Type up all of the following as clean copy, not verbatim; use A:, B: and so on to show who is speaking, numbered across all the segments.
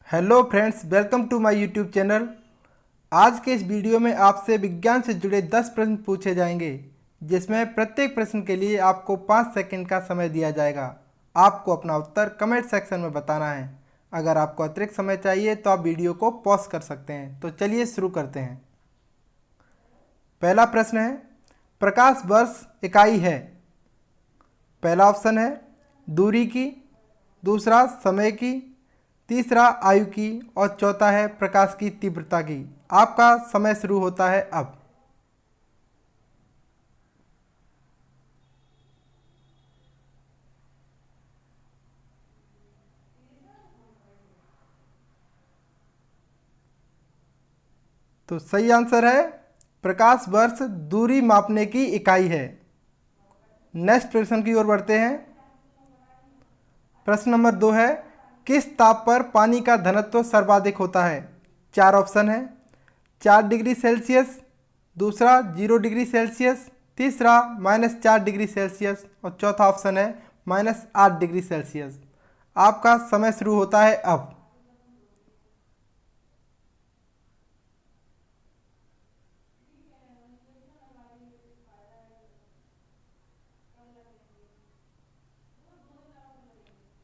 A: Hello friends, welcome to my YouTube channel. आज के इस वीडियो में आपसे विज्ञान से जुड़े 10 प्रश्न पूछे जाएंगे, जिसमें प्रत्येक प्रश्न के लिए आपको 5 सेकंड का समय दिया जाएगा। आपको अपना उत्तर कमेंट सेक्शन में बताना है। अगर आपको अतिरिक्त समय चाहिए तो आप वीडियो को पॉज कर सकते हैं। तो चलिए शुरू करते हैं। पहला प्रश्न है, प्रकाश वर्ष इकाई है। पहला ऑप्शन है दूरी की, दूसरा समय की, तीसरा आयु की और चौथा है प्रकाश की तीव्रता की। आपका समय शुरू होता है अब। तो सही आंसर है प्रकाश वर्ष दूरी मापने की इकाई है। नेक्स्ट प्रश्न की ओर बढ़ते हैं। प्रश्न नंबर 2 है, किस ताप पर पानी का घनत्व सर्वाधिक होता है? 4 ऑप्शन है। 4 डिग्री सेल्सियस, दूसरा 0 डिग्री सेल्सियस, तीसरा -4 डिग्री सेल्सियस और चौथा ऑप्शन है -8 डिग्री सेल्सियस। आपका समय शुरू होता है अब।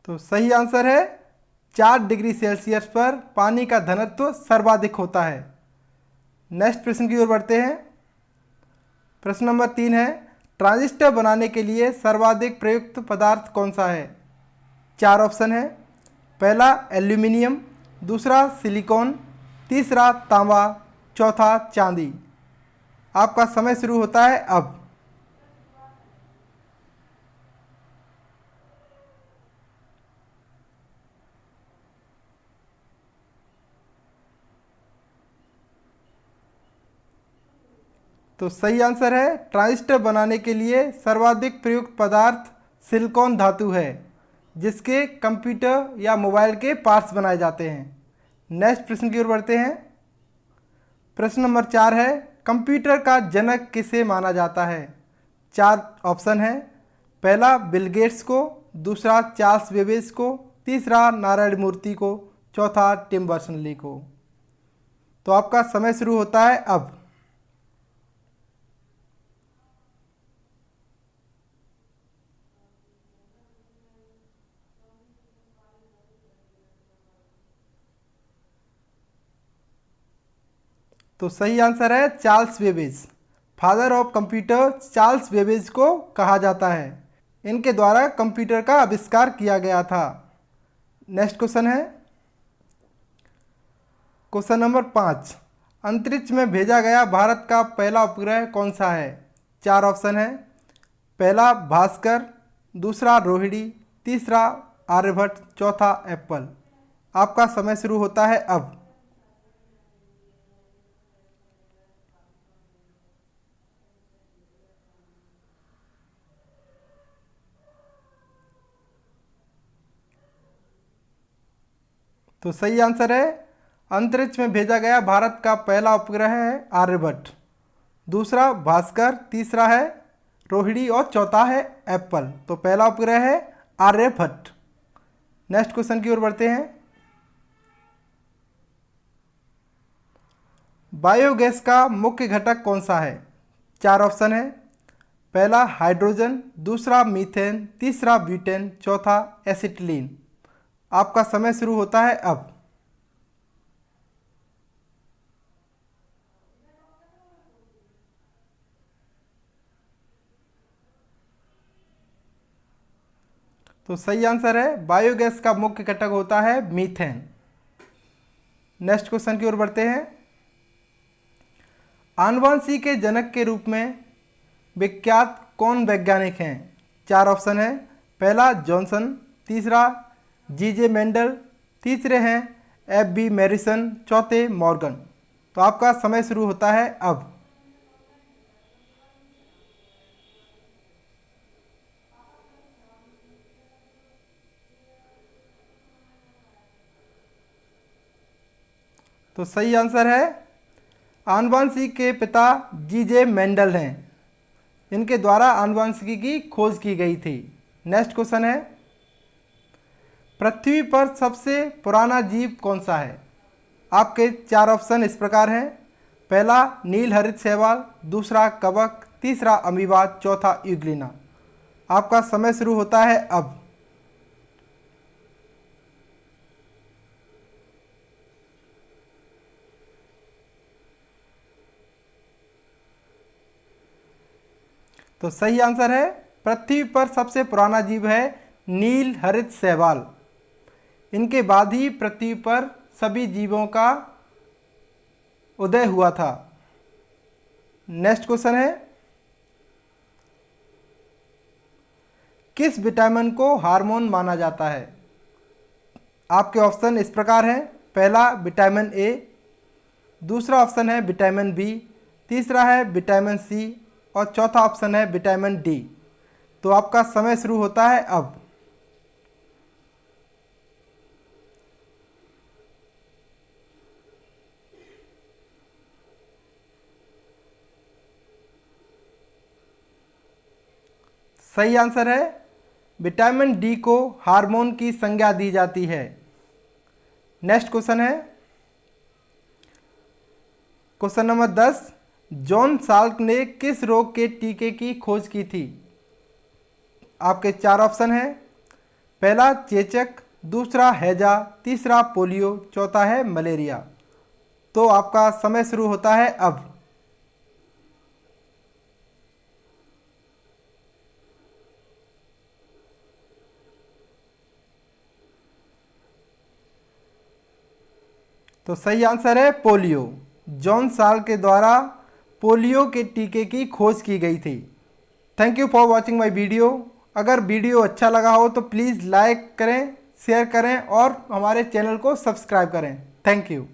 A: तो सही आंसर है 4 डिग्री सेल्सियस पर पानी का घनत्व सर्वाधिक होता है। नेक्स्ट प्रश्न की ओर बढ़ते हैं। प्रश्न नंबर 3 है, ट्रांजिस्टर बनाने के लिए सर्वाधिक प्रयुक्त पदार्थ कौन सा है? 4 ऑप्शन है। पहला एल्यूमिनियम, दूसरा सिलिकॉन, तीसरा तांबा, चौथा चांदी। आपका समय शुरू होता है अब। तो सही आंसर है ट्रांजिस्टर बनाने के लिए सर्वाधिक प्रयुक्त पदार्थ सिलिकॉन धातु है, जिसके कंप्यूटर या मोबाइल के पार्ट्स बनाए जाते हैं। नेक्स्ट प्रश्न की ओर बढ़ते हैं। प्रश्न नंबर 4 है, कंप्यूटर का जनक किसे माना जाता है? 4 ऑप्शन है। पहला बिल गेट्स को, दूसरा चार्ल्स बेबेज को, तीसरा नारायण मूर्ति को, चौथा टिम बर्नर्स-ली को। तो आपका समय शुरू होता है अब। तो सही आंसर है Charles Babbage. Father of computer Charles Babbage को कहा जाता है। इनके द्वारा कंप्यूटर का आविष्कार किया गया था। नेक्स्ट क्वेश्चन है, क्वेश्चन नंबर 5, अंतरिक्ष में भेजा गया भारत का पहला उपग्रह कौन सा है? 4 ऑप्शन है। पहला भास्कर, दूसरा रोहिणी, तीसरा आर्यभट्ट, चौथा एप्पल। आपका समय शुरू होता है अब। तो सही आंसर है अंतरिक्ष में भेजा गया भारत का पहला उपग्रह है आर्यभट्ट, दूसरा भास्कर, तीसरा है रोहिणी और चौथा है एप्पल। तो पहला उपग्रह है आर्यभट्ट। नेक्स्ट क्वेश्चन की ओर बढ़ते हैं। बायोगैस का मुख्य घटक कौन सा है? 4 ऑप्शन है। पहला हाइड्रोजन, दूसरा मीथेन, तीसरा ब्यूटेन, चौथा एसिटिलीन। आपका समय शुरू होता है अब। तो सही आंसर है बायोगैस का मुख्य घटक होता है मीथेन। नेक्स्ट क्वेश्चन की ओर बढ़ते हैं। आनुवंशिकी के जनक के रूप में विख्यात कौन वैज्ञानिक हैं? 4 ऑप्शन है। पहला जॉनसन, तीसरा जीजे मेंडल, तीसरे हैं एफ बी मैरिसन, चौथे मॉर्गन। तो आपका समय शुरू होता है अब। तो सही आंसर है आनुवंशिकी के पिता जीजे मेंडल हैं। इनके द्वारा आनुवंशिकी की खोज की गई थी। नेक्स्ट क्वेश्चन है, पृथ्वी पर सबसे पुराना जीव कौन सा है? आपके 4 ऑप्शन इस प्रकार हैं। पहला नील हरित शैवाल, दूसरा कवक, तीसरा अमीबा, चौथा यूग्लिना। आपका समय शुरू होता है अब। तो सही आंसर है, पृथ्वी पर सबसे पुराना जीव है नील हरित शैवाल। इनके बाद ही पृथ्वी पर सभी जीवों का उदय हुआ था। नेक्स्ट क्वेश्चन है, किस विटामिन को हार्मोन माना जाता है? आपके ऑप्शन इस प्रकार हैं। पहला विटामिन ए, दूसरा ऑप्शन है विटामिन बी, तीसरा है विटामिन सी और चौथा ऑप्शन है विटामिन डी। तो आपका समय शुरू होता है अब। सही आंसर है, विटामिन डी को हार्मोन की संज्ञा दी जाती है। नेक्स्ट क्वेश्चन है, क्वेश्चन नंबर 10, जॉन साल्क ने किस रोग के टीके की खोज की थी? आपके 4 ऑप्शन हैं। पहला चेचक, दूसरा हैजा, तीसरा पोलियो, चौथा है मलेरिया। तो आपका समय शुरू होता है अब। तो सही आंसर है पोलियो। जॉन साल्क के द्वारा पोलियो के टीके की खोज की गई थी। Thank you for watching my video. अगर वीडियो अच्छा लगा हो तो प्लीज़ लाइक करें, शेयर करें और हमारे चैनल को सब्सक्राइब करें। Thank you.